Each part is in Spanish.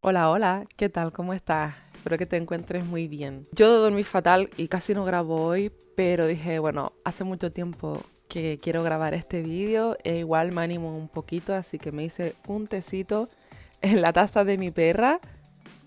Hola, hola, ¿qué tal? ¿Cómo estás? Espero que te encuentres muy bien. Yo dormí fatal y casi no grabo hoy, pero dije, bueno, hace mucho tiempo que quiero grabar este vídeo e igual me animo un poquito, así que me hice un tecito en la taza de mi perra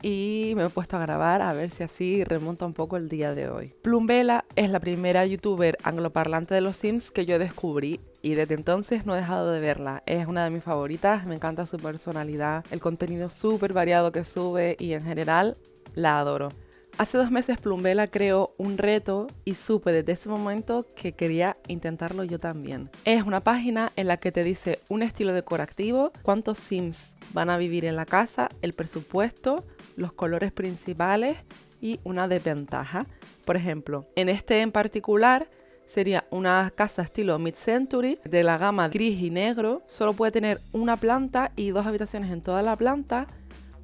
y me he puesto a grabar a ver si así remonta un poco el día de hoy. Plumbella es la primera youtuber angloparlante de los Sims que yo descubrí y desde entonces no he dejado de verla. Es una de mis favoritas, me encanta su personalidad, el contenido súper variado que sube y en general la adoro. Hace 2 meses Plumbella creó un reto y supe desde ese momento que quería intentarlo yo también. Es una página en la que te dice un estilo decorativo, cuántos Sims van a vivir en la casa, el presupuesto, los colores principales y una desventaja. Por ejemplo, en este en particular sería una casa estilo mid-century de la gama gris y negro. Solo puede tener una planta y 2 habitaciones en toda la planta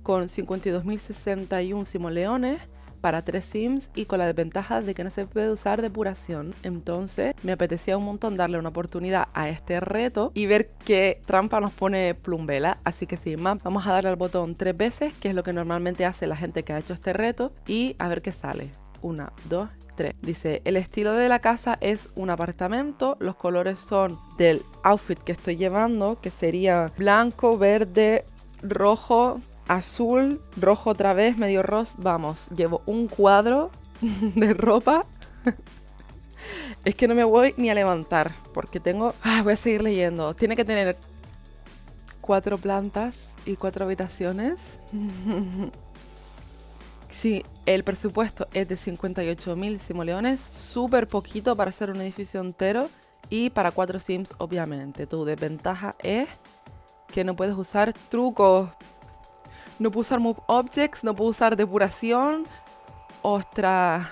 con 52.061 simoleones para 3 Sims y con la desventaja de que no se puede usar depuración. Entonces me apetecía un montón darle una oportunidad a este reto y ver qué trampa nos pone Plumbella. Así que sin más, vamos a darle al botón 3 veces, que es lo que normalmente hace la gente que ha hecho este reto, y a ver qué sale. 1, 2, 3. Dice, el estilo de la casa es un apartamento, los colores son del outfit que estoy llevando, que sería blanco, verde, rojo, azul, rojo otra vez, medio rosa. Vamos, llevo un cuadro de ropa. Es que no me voy ni a levantar porque tengo... voy a seguir leyendo. Tiene que tener 4 plantas y 4 habitaciones. Sí, el presupuesto es de 58.000 simoleones, súper poquito para hacer un edificio entero y para 4 Sims, obviamente. Tu desventaja es que no puedes usar trucos. No puedo usar Move Objects, no puedo usar depuración. ¡Ostras!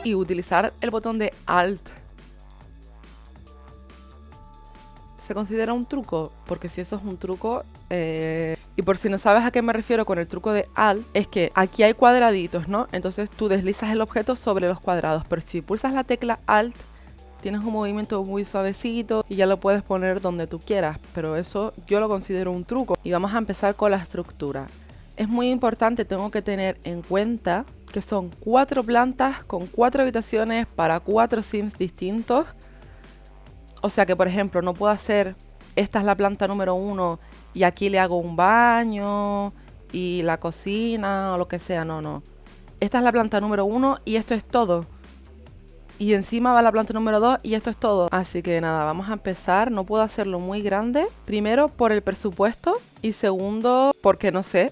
Y utilizar el botón de Alt. ¿Se considera un truco? Porque si eso es un truco... Y por si no sabes a qué me refiero con el truco de Alt, es que aquí hay cuadraditos, ¿no? Entonces tú deslizas el objeto sobre los cuadrados. Pero si pulsas la tecla Alt, tienes un movimiento muy suavecito y ya lo puedes poner donde tú quieras, pero eso yo lo considero un truco. Y vamos a empezar con la estructura. Es muy importante, tengo que tener en cuenta que son 4 plantas con 4 habitaciones para 4 Sims distintos. O sea que, por ejemplo, no puedo hacer, esta es la planta número 1 y aquí le hago un baño y la cocina o lo que sea, no. Esta es la planta número 1 y esto es todo. Y encima va la planta número 2 y esto es todo. Así que nada, vamos a empezar. No puedo hacerlo muy grande. Primero por el presupuesto y segundo porque no sé.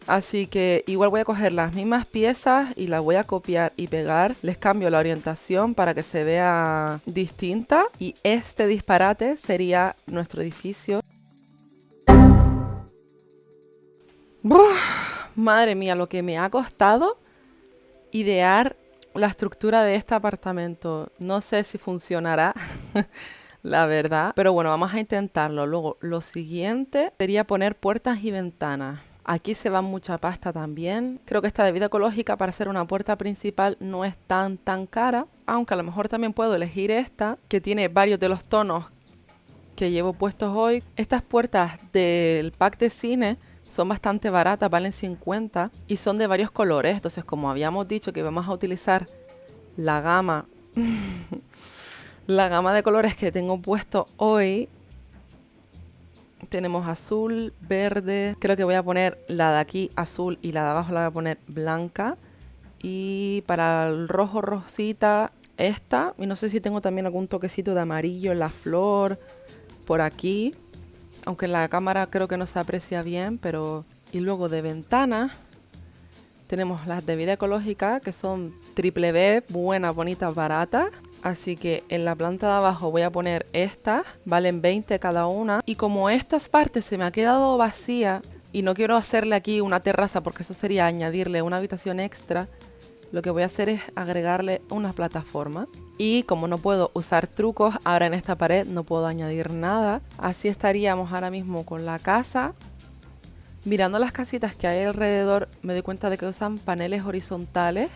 Así que igual voy a coger las mismas piezas y las voy a copiar y pegar. Les cambio la orientación para que se vea distinta. Y este disparate sería nuestro edificio. ¡Buf! Madre mía, lo que me ha costado idear la estructura de este apartamento. No sé si funcionará, la verdad. Pero bueno, vamos a intentarlo. Luego, lo siguiente sería poner puertas y ventanas. Aquí se va mucha pasta también. Creo que esta de vida ecológica para hacer una puerta principal no es tan cara. Aunque a lo mejor también puedo elegir esta, que tiene varios de los tonos que llevo puestos hoy. Estas puertas del pack de cine son bastante baratas, valen 50 y son de varios colores. Entonces, como habíamos dicho que vamos a utilizar la gama la gama de colores que tengo puesto hoy, tenemos azul, verde. Creo que voy a poner la de aquí azul y la de abajo la voy a poner blanca. Y para el rojo rosita esta. Y no sé si tengo también algún toquecito de amarillo en la flor por aquí. Aunque en la cámara creo que no se aprecia bien, pero... Y luego de ventanas tenemos las de vida ecológica, que son triple B, buenas, bonitas, baratas. Así que en la planta de abajo voy a poner estas, valen 20 cada una. Y como estas partes se me ha quedado vacía y no quiero hacerle aquí una terraza porque eso sería añadirle una habitación extra, lo que voy a hacer es agregarle una plataforma. Y como no puedo usar trucos, ahora en esta pared no puedo añadir nada. Así estaríamos ahora mismo con la casa. Mirando las casitas que hay alrededor, me doy cuenta de que usan paneles horizontales.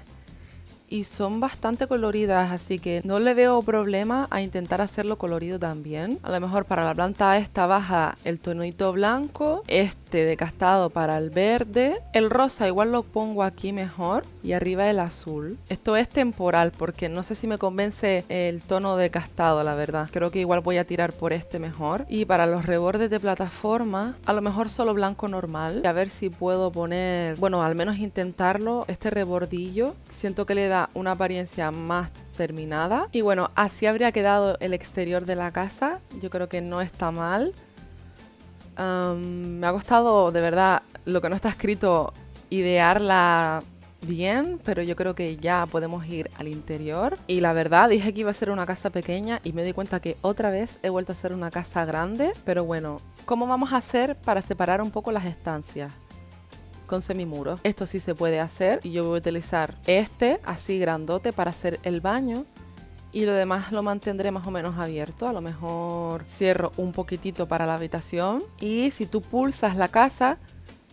y son bastante coloridas, así que no le veo problema a intentar hacerlo colorido también. A lo mejor para la planta esta baja el tonito blanco, este decastado para el verde, el rosa igual lo pongo aquí mejor y arriba el azul. Esto es temporal porque no sé si me convence el tono decastado, la verdad. Creo que igual voy a tirar por este mejor. Y para los rebordes de plataforma, a lo mejor solo blanco normal. A ver si puedo poner, bueno, al menos intentarlo, este rebordillo. Siento que le da una apariencia más terminada. Y bueno, así habría quedado el exterior de la casa. Yo creo que no está mal. Me ha costado, de verdad, lo que no está escrito, idearla bien, pero yo creo que ya podemos ir al interior. Y la verdad, dije que iba a ser una casa pequeña y me di cuenta que otra vez he vuelto a ser una casa grande. Pero bueno, ¿cómo vamos a hacer para separar un poco las estancias? Con semimuros. Esto sí se puede hacer y yo voy a utilizar este así grandote para hacer el baño. Y lo demás lo mantendré más o menos abierto. A lo mejor cierro un poquitito para la habitación. Y si tú pulsas la casa,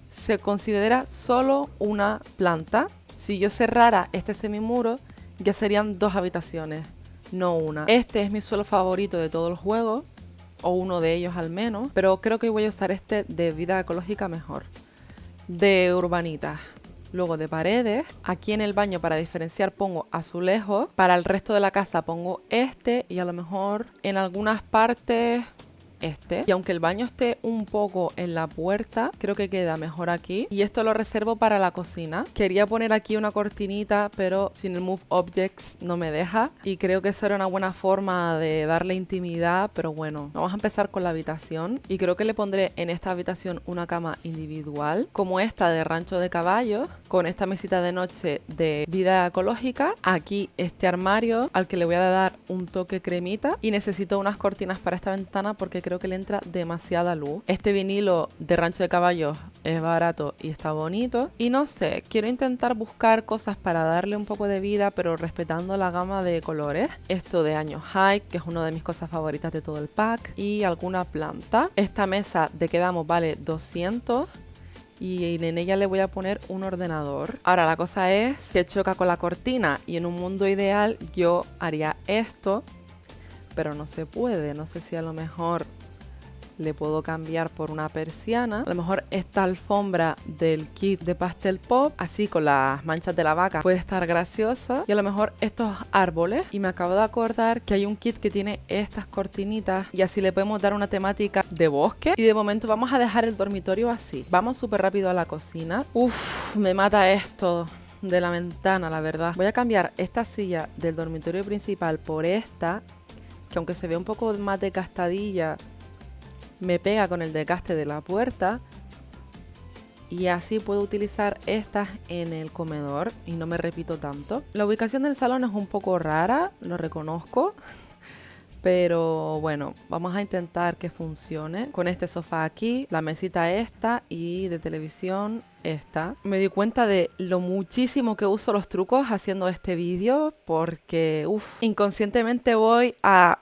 se considera solo una planta. Si yo cerrara este semimuro, ya serían 2 habitaciones, no una. Este es mi suelo favorito de todo el juego, o uno de ellos al menos, pero creo que voy a usar este de vida ecológica mejor. De urbanitas. Luego de paredes, aquí en el baño para diferenciar pongo azulejos. Para el resto de la casa pongo este y a lo mejor en algunas partes este. Y aunque el baño esté un poco en la puerta, creo que queda mejor aquí. Y esto lo reservo para la cocina. Quería poner aquí una cortinita, pero sin el Move Objects no me deja. Y creo que eso era una buena forma de darle intimidad, pero bueno. Vamos a empezar con la habitación. Y creo que le pondré en esta habitación una cama individual, como esta de Rancho de Caballos, con esta mesita de noche de vida ecológica. Aquí este armario, al que le voy a dar un toque cremita. Y necesito unas cortinas para esta ventana porque creo que le entra demasiada luz. Este vinilo de Rancho de Caballos es barato y está bonito. Y no sé, quiero intentar buscar cosas para darle un poco de vida, pero respetando la gama de colores. Esto de Año High, que es una de mis cosas favoritas de todo el pack. Y alguna planta. Esta mesa de Quedamos vale 200. Y en ella le voy a poner un ordenador. Ahora la cosa es que choca con la cortina. Y en un mundo ideal yo haría esto, pero no se puede. No sé si a lo mejor le puedo cambiar por una persiana. A lo mejor esta alfombra del kit de Pastel Pop, así con las manchas de la vaca, puede estar graciosa. Y a lo mejor estos árboles. Y me acabo de acordar que hay un kit que tiene estas cortinitas y así le podemos dar una temática de bosque. Y de momento vamos a dejar el dormitorio así. Vamos súper rápido a la cocina. Uf, me mata esto de la ventana, la verdad. Voy a cambiar esta silla del dormitorio principal por esta, que aunque se ve un poco más decastadilla, me pega con el desgaste de la puerta. Y así puedo utilizar estas en el comedor y no me repito tanto. La ubicación del salón es un poco rara, lo reconozco. Pero bueno, vamos a intentar que funcione. Con este sofá aquí, la mesita esta y de televisión esta. Me di cuenta de lo muchísimo que uso los trucos haciendo este vídeo porque inconscientemente voy a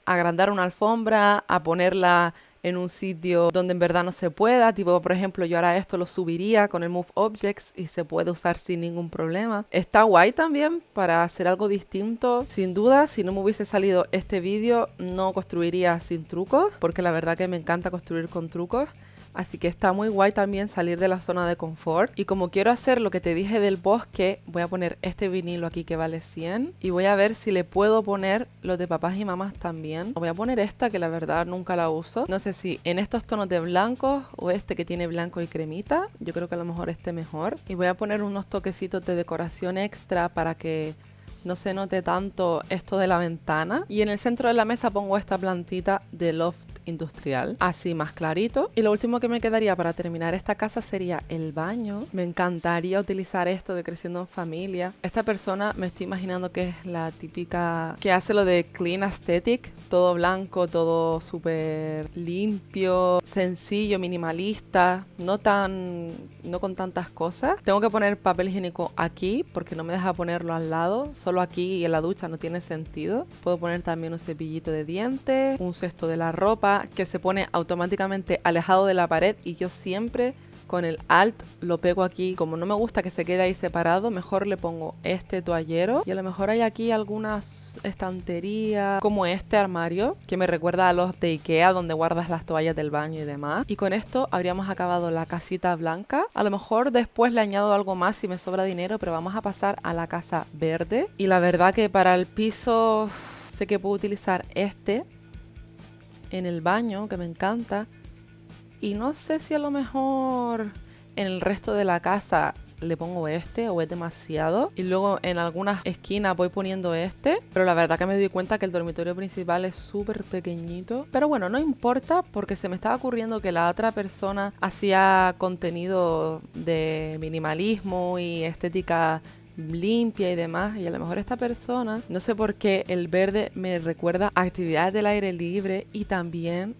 agrandar una alfombra, a ponerla en un sitio donde en verdad no se pueda. Tipo, por ejemplo, yo ahora esto lo subiría con el Move Objects y se puede usar sin ningún problema. Está guay también para hacer algo distinto. Sin duda, si no me hubiese salido este vídeo, no construiría sin trucos, porque la verdad que me encanta construir con trucos. Así que está muy guay también salir de la zona de confort. Y como quiero hacer lo que te dije del bosque, voy a poner este vinilo aquí que vale 100. Y voy a ver si le puedo poner los de papás y mamás también. Voy a poner esta que la verdad nunca la uso. No sé si en estos tonos de blancos o este que tiene blanco y cremita. Yo creo que a lo mejor este mejor. Y voy a poner unos toquecitos de decoración extra para que no se note tanto esto de la ventana. Y en el centro de la mesa pongo esta plantita de Loft Industrial, así más clarito. Y lo último que me quedaría para terminar esta casa sería el baño. Me encantaría utilizar esto de Creciendo en Familia. Esta persona me estoy imaginando que es la típica que hace lo de clean aesthetic, todo blanco, todo súper limpio, sencillo, minimalista, no con tantas cosas. Tengo que poner papel higiénico aquí porque no me deja ponerlo al lado, solo aquí y en la ducha no tiene sentido. Puedo poner también un cepillito de dientes, un cesto de la ropa que se pone automáticamente alejado de la pared y yo siempre con el Alt lo pego aquí. Como no me gusta que se quede ahí separado, mejor le pongo este toallero. Y a lo mejor hay aquí algunas estanterías, como este armario, que me recuerda a los de Ikea, donde guardas las toallas del baño y demás. Y con esto habríamos acabado la casita blanca. A lo mejor después le añado algo más si me sobra dinero, pero vamos a pasar a la casa verde. Y la verdad que para el piso sé que puedo utilizar este en el baño, que me encanta. Y no sé si a lo mejor en el resto de la casa le pongo este o es demasiado. Y luego en algunas esquinas voy poniendo este. Pero la verdad que me doy cuenta que el dormitorio principal es súper pequeñito. Pero bueno, no importa porque se me estaba ocurriendo que la otra persona hacía contenido de minimalismo y estética limpia y demás, y a lo mejor esta persona, no sé por qué el verde me recuerda a actividades del aire libre y también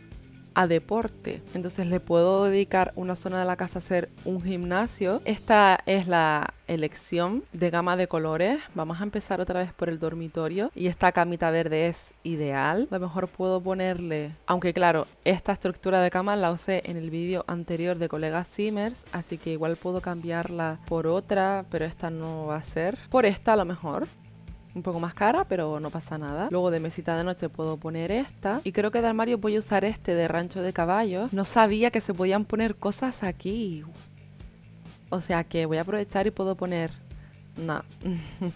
a deporte. Entonces le puedo dedicar una zona de la casa a hacer un gimnasio. Esta es la elección de gama de colores. Vamos a empezar otra vez por el dormitorio y esta camita verde es ideal. A lo mejor puedo ponerle, aunque claro, esta estructura de cama la usé en el vídeo anterior de colega Simmers, así que igual puedo cambiarla por otra, pero esta no va a ser. Por esta a lo mejor. Un poco más cara, pero no pasa nada. Luego de mesita de noche puedo poner esta. Y creo que de armario voy a usar este de rancho de caballos. No sabía que se podían poner cosas aquí. O sea que voy a aprovechar y puedo poner... No.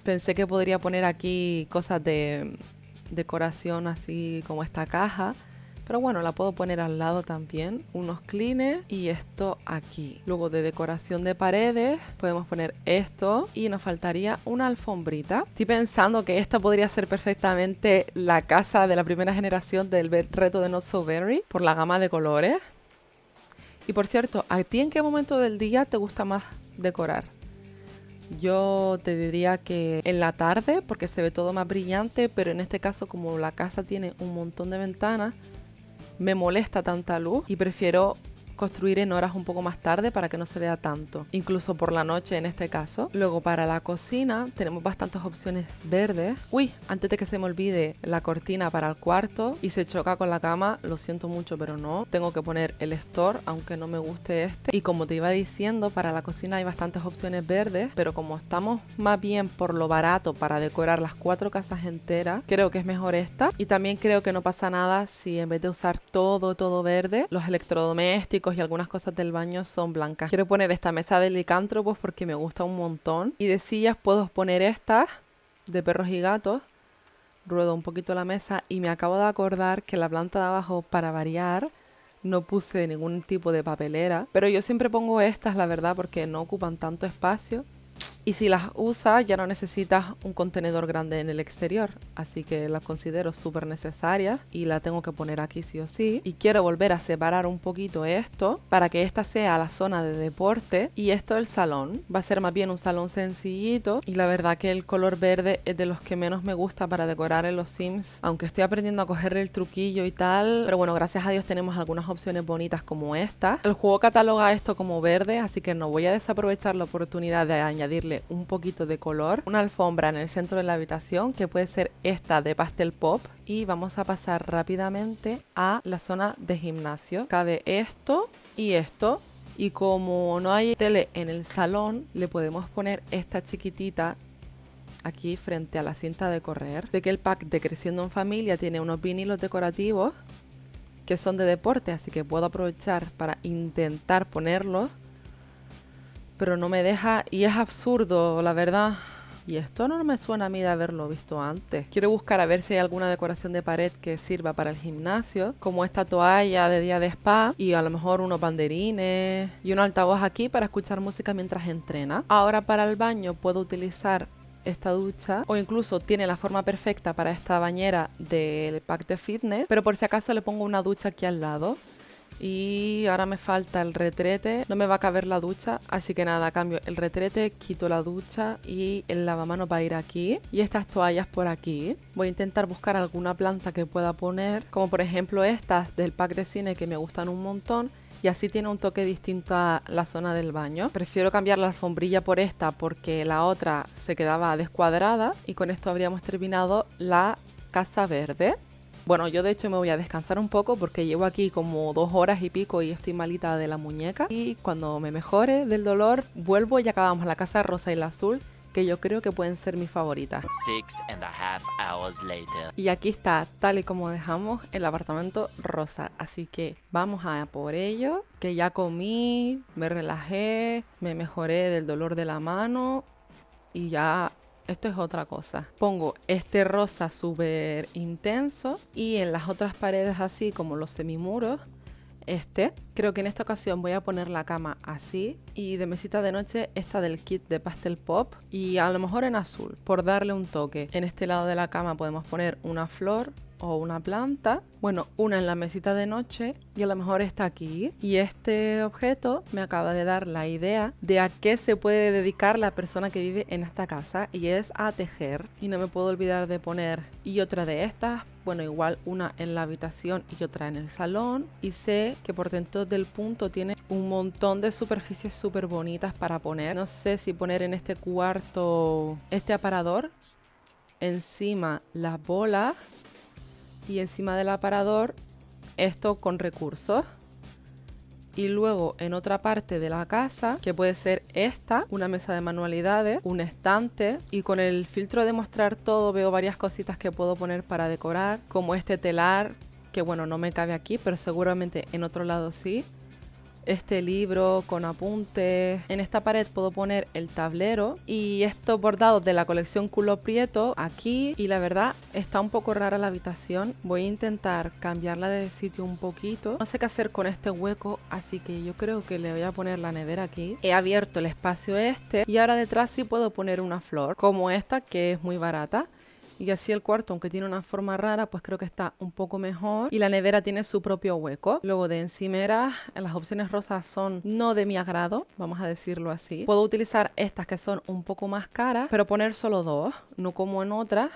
Pensé que podría poner aquí cosas de decoración así como esta caja. Pero bueno, la puedo poner al lado también. Unos clines y esto aquí. Luego de decoración de paredes podemos poner esto. Y nos faltaría una alfombrita. Estoy pensando que esta podría ser perfectamente la casa de la primera generación del reto de Not So Very. Por la gama de colores. Y por cierto, ¿a ti en qué momento del día te gusta más decorar? Yo te diría que en la tarde, porque se ve todo más brillante. Pero en este caso, como la casa tiene un montón de ventanas, me molesta tanta luz y prefiero construir en horas un poco más tarde para que no se vea tanto, incluso por la noche en este caso. Luego para la cocina tenemos bastantes opciones verdes. Uy, antes de que se me olvide, la cortina para el cuarto y se choca con la cama, lo siento mucho pero no, tengo que poner el store aunque no me guste este. Y como te iba diciendo, para la cocina hay bastantes opciones verdes, pero como estamos más bien por lo barato para decorar las 4 casas enteras, creo que es mejor esta. Y también creo que no pasa nada si en vez de usar todo verde, los electrodomésticos y algunas cosas del baño son blancas. Quiero poner esta mesa de licántropos porque me gusta un montón. Y de sillas puedo poner estas de perros y gatos. Ruedo un poquito la mesa y me acabo de acordar que la planta de abajo, para variar, no puse ningún tipo de papelera. Pero yo siempre pongo estas, la verdad, porque no ocupan tanto espacio. Y si las usas ya no necesitas un contenedor grande en el exterior, así que las considero súper necesarias y la tengo que poner aquí sí o sí. Y quiero volver a separar un poquito esto para que esta sea la zona de deporte y esto el salón. Va a ser más bien un salón sencillito y la verdad que el color verde es de los que menos me gusta para decorar en los Sims, aunque estoy aprendiendo a cogerle el truquillo y tal. Pero bueno, gracias a Dios tenemos algunas opciones bonitas como esta. El juego cataloga esto como verde, así que no voy a desaprovechar la oportunidad de añadirle un poquito de color. Una alfombra en el centro de la habitación que puede ser esta de pastel pop. Y vamos a pasar rápidamente a la zona de gimnasio. Cabe esto y esto. Y como no hay tele en el salón, le podemos poner esta chiquitita aquí frente a la cinta de correr. De que el pack de Creciendo en Familia tiene unos vinilos decorativos que son de deporte, así que puedo aprovechar para intentar ponerlos. Pero no me deja y es absurdo, la verdad. Y esto no me suena a mí de haberlo visto antes. Quiero buscar a ver si hay alguna decoración de pared que sirva para el gimnasio, como esta toalla de día de spa y a lo mejor unos banderines y un altavoz aquí para escuchar música mientras entrena. Ahora para el baño puedo utilizar esta ducha o incluso tiene la forma perfecta para esta bañera del pack de fitness, pero por si acaso le pongo una ducha aquí al lado. Y ahora me falta el retrete, no me va a caber la ducha, así que nada, cambio el retrete, quito la ducha y el lavamanos va a ir aquí. Y estas toallas por aquí. Voy a intentar buscar alguna planta que pueda poner, como por ejemplo estas del pack de cine que me gustan un montón. Y así tiene un toque distinto a la zona del baño. Prefiero cambiar la alfombrilla por esta porque la otra se quedaba descuadrada. Y con esto habríamos terminado la casa verde. Bueno, yo de hecho me voy a descansar un poco porque llevo aquí como 2 horas y pico y estoy malita de la muñeca. Y cuando me mejore del dolor, vuelvo y acabamos la casa rosa y la azul, que yo creo que pueden ser mis favoritas. 6.5 hours later. Y aquí está, tal y como dejamos el apartamento rosa. Así que vamos a por ello, que ya comí, me relajé, me mejoré del dolor de la mano y ya... Esto es otra cosa. Pongo este rosa súper intenso y en las otras paredes así como los semimuros, creo que en esta ocasión voy a poner la cama así y de mesita de noche esta del kit de Pastel Pop y a lo mejor en azul por darle un toque. En este lado de la cama podemos poner una flor o una planta, bueno, una en la mesita de noche y a lo mejor está aquí. Y este objeto me acaba de dar la idea de a qué se puede dedicar la persona que vive en esta casa y es a tejer. Y no me puedo olvidar de poner y otra de estas, bueno, igual una en la habitación y otra en el salón. Y sé que por dentro del punto tiene un montón de superficies súper bonitas para poner. No sé si poner en este cuarto este aparador, encima las bolas y encima del aparador esto con recursos. Y luego en otra parte de la casa, que puede ser esta, una mesa de manualidades, un estante, y con el filtro de mostrar todo veo varias cositas que puedo poner para decorar, como este telar, que bueno, no me cabe aquí, pero seguramente en otro lado sí. Este libro con apuntes. En esta pared puedo poner el tablero y estos bordados de la colección Culo Prieto aquí. Y la verdad está un poco rara la habitación. Voy a intentar cambiarla de sitio un poquito. No sé qué hacer con este hueco, así que yo creo que le voy a poner la nevera aquí. He abierto el espacio y ahora detrás sí puedo poner una flor como esta, que es muy barata. Y así el cuarto, aunque tiene una forma rara, pues creo que está un poco mejor. Y la nevera tiene su propio hueco. Luego de encimeras, las opciones rosas son no de mi agrado, vamos a decirlo así. Puedo utilizar estas que son un poco más caras, pero poner solo 2, no como en otras.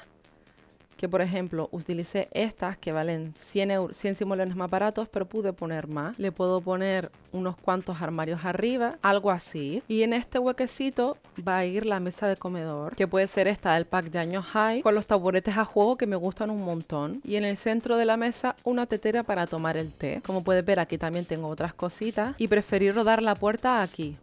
Que por ejemplo utilicé estas que valen 100 simoleones más baratos, pero pude poner más. Le puedo poner unos cuantos armarios arriba, algo así. Y en este huequecito va a ir la mesa de comedor, que puede ser esta del pack de años High, con los taburetes a juego que me gustan un montón. Y en el centro de la mesa una tetera para tomar el té. Como puedes ver, aquí también tengo otras cositas. Y preferí rodar la puerta aquí,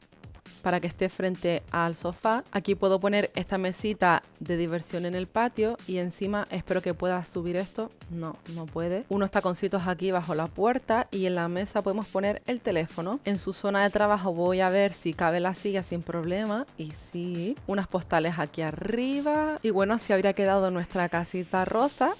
para que esté frente al sofá. Aquí puedo poner esta mesita de diversión en el patio y encima espero que pueda subir esto. No, no puede. Unos taconcitos aquí bajo la puerta y en la mesa podemos poner el teléfono. En su zona de trabajo voy a ver si cabe la silla sin problema y sí. Unas postales aquí arriba y bueno, así habría quedado nuestra casita rosa.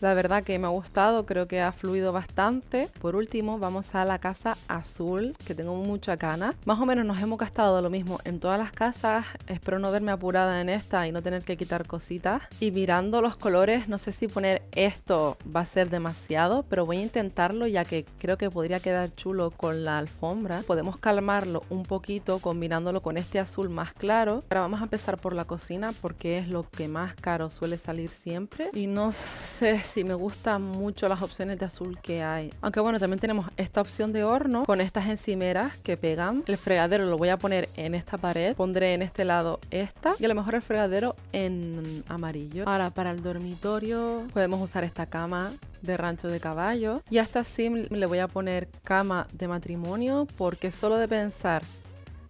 La verdad que me ha gustado, creo que ha fluido bastante. Por último, vamos a la casa azul, que tengo mucha gana. Más o menos nos hemos gastado lo mismo en todas las casas. Espero no verme apurada en esta y no tener que quitar cositas. Y mirando los colores, no sé si poner esto va a ser demasiado, pero voy a intentarlo ya que creo que podría quedar chulo con la alfombra. Podemos calmarlo un poquito combinándolo con este azul más claro. Ahora vamos a empezar por la cocina porque es lo que más caro suele salir siempre. Y no sé si me gustan mucho las opciones de azul que hay. Aunque bueno, también tenemos esta opción de horno con estas encimeras que pegan. El fregadero lo voy a poner en esta pared. Pondré en este lado esta y a lo mejor el fregadero en amarillo. Ahora para el dormitorio podemos usar esta cama de rancho de caballo. Y hasta así le voy a poner cama de matrimonio porque solo de pensar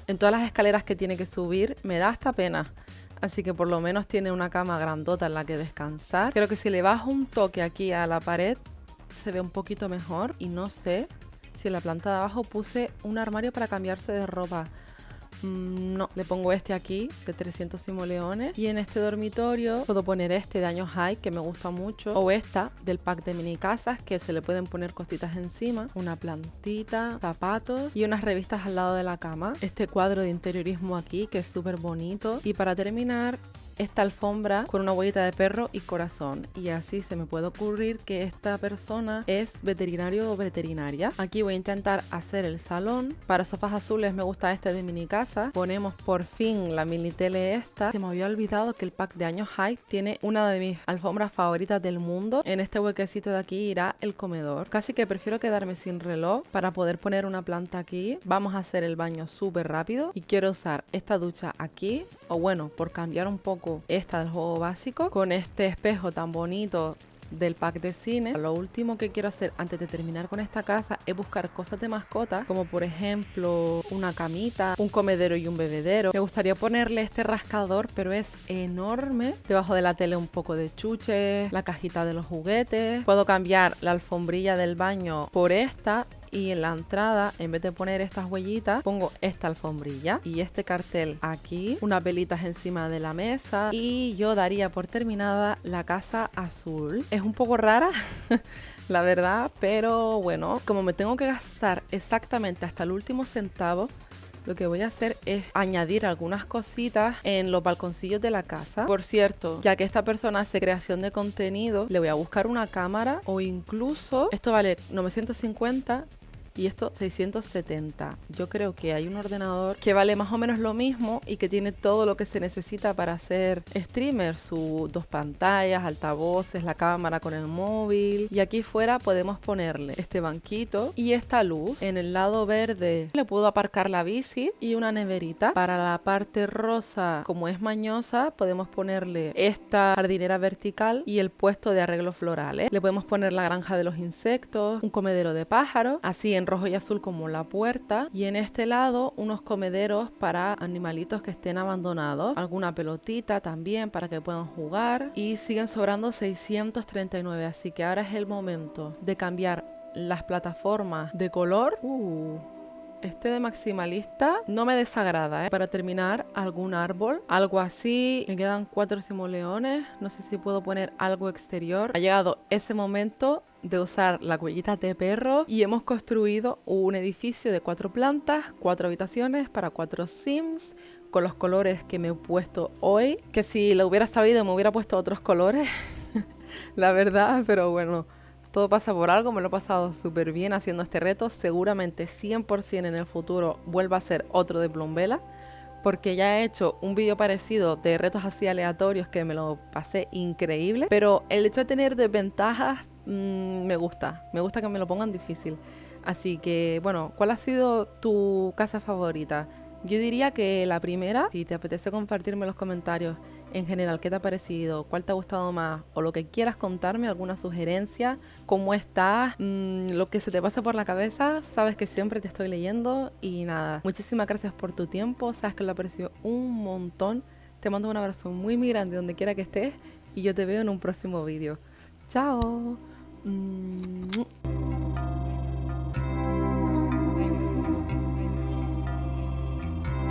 en todas las escaleras que tiene que subir me da hasta pena. Así que por lo menos tiene una cama grandota en la que descansar. Creo que si le bajo un toque aquí a la pared se ve un poquito mejor. Y no sé si en la planta de abajo puse un armario para cambiarse de ropa. No, le pongo este aquí de 300 simoleones. Y en este dormitorio puedo poner este de años High que me gusta mucho. O esta del pack de mini casas que se le pueden poner cositas encima. Una plantita, zapatos y unas revistas al lado de la cama. Este cuadro de interiorismo aquí que es súper bonito. Y para terminar, esta alfombra con una huellita de perro y corazón. Y así se me puede ocurrir que esta persona es veterinario o veterinaria. Aquí voy a intentar hacer el salón. Para sofás azules me gusta este de mini casa. Ponemos por fin la mini tele esta. Se me había olvidado que el pack de años High tiene una de mis alfombras favoritas del mundo. En este huequecito de aquí irá el comedor. Casi que prefiero quedarme sin reloj para poder poner una planta aquí. Vamos a hacer el baño súper rápido. Y quiero usar esta ducha aquí. O bueno, por cambiar un poco esta del juego básico, con este espejo tan bonito del pack de cine. Lo último que quiero hacer antes de terminar con esta casa es buscar cosas de mascota, como por ejemplo una camita, un comedero y un bebedero. Me gustaría ponerle este rascador, pero es enorme. Debajo de la tele un poco de chuches, la cajita de los juguetes. Puedo cambiar la alfombrilla del baño por esta. Y en la entrada, en vez de poner estas huellitas, pongo esta alfombrilla y este cartel aquí, unas velitas encima de la mesa, y yo daría por terminada la casa azul. Es un poco rara, la verdad, pero bueno, como me tengo que gastar exactamente hasta el último centavo, lo que voy a hacer es añadir algunas cositas en los balconcillos de la casa. Por cierto, ya que esta persona hace creación de contenido, le voy a buscar una cámara, o incluso, esto vale 950 y esto 670. Yo creo que hay un ordenador que vale más o menos lo mismo y que tiene todo lo que se necesita para hacer streamer, sus 2 pantallas, altavoces, la cámara con el móvil, y aquí fuera podemos ponerle este banquito y esta luz. En el lado verde le puedo aparcar la bici y una neverita. Para la parte rosa, como es mañosa, podemos ponerle esta jardinera vertical y el puesto de arreglos florales. Le podemos poner la granja de los insectos, un comedero de pájaros, así en rojo y azul como la puerta, y en este lado unos comederos para animalitos que estén abandonados, alguna pelotita también para que puedan jugar, y siguen sobrando 639, así que ahora es el momento de cambiar las plataformas de color. Este de maximalista no me desagrada, ¿eh? Para terminar, algún árbol, algo así. Me quedan 4 simoleones. No sé si puedo poner algo exterior. Ha llegado ese momento de usar la huellita de perro y hemos construido un edificio de 4 plantas, 4 habitaciones para 4 sims, con los colores que me he puesto hoy, que si lo hubiera sabido me hubiera puesto otros colores, la verdad, pero bueno. Todo pasa por algo, me lo he pasado súper bien haciendo este reto. Seguramente 100% en el futuro vuelva a ser otro de Plumbella, porque ya he hecho un vídeo parecido de retos así aleatorios que me lo pasé increíble. Pero el hecho de tener desventajas me gusta que me lo pongan difícil. Así que bueno, ¿cuál ha sido tu casa favorita? Yo diría que la primera. Si te apetece compartirme en los comentarios en general qué te ha parecido, cuál te ha gustado más, o lo que quieras contarme, alguna sugerencia, cómo estás, lo que se te pase por la cabeza, sabes que siempre te estoy leyendo. Y nada, muchísimas gracias por tu tiempo, sabes que lo aprecio un montón. Te mando un abrazo muy muy grande donde quiera que estés y yo te veo en un próximo vídeo. Chao.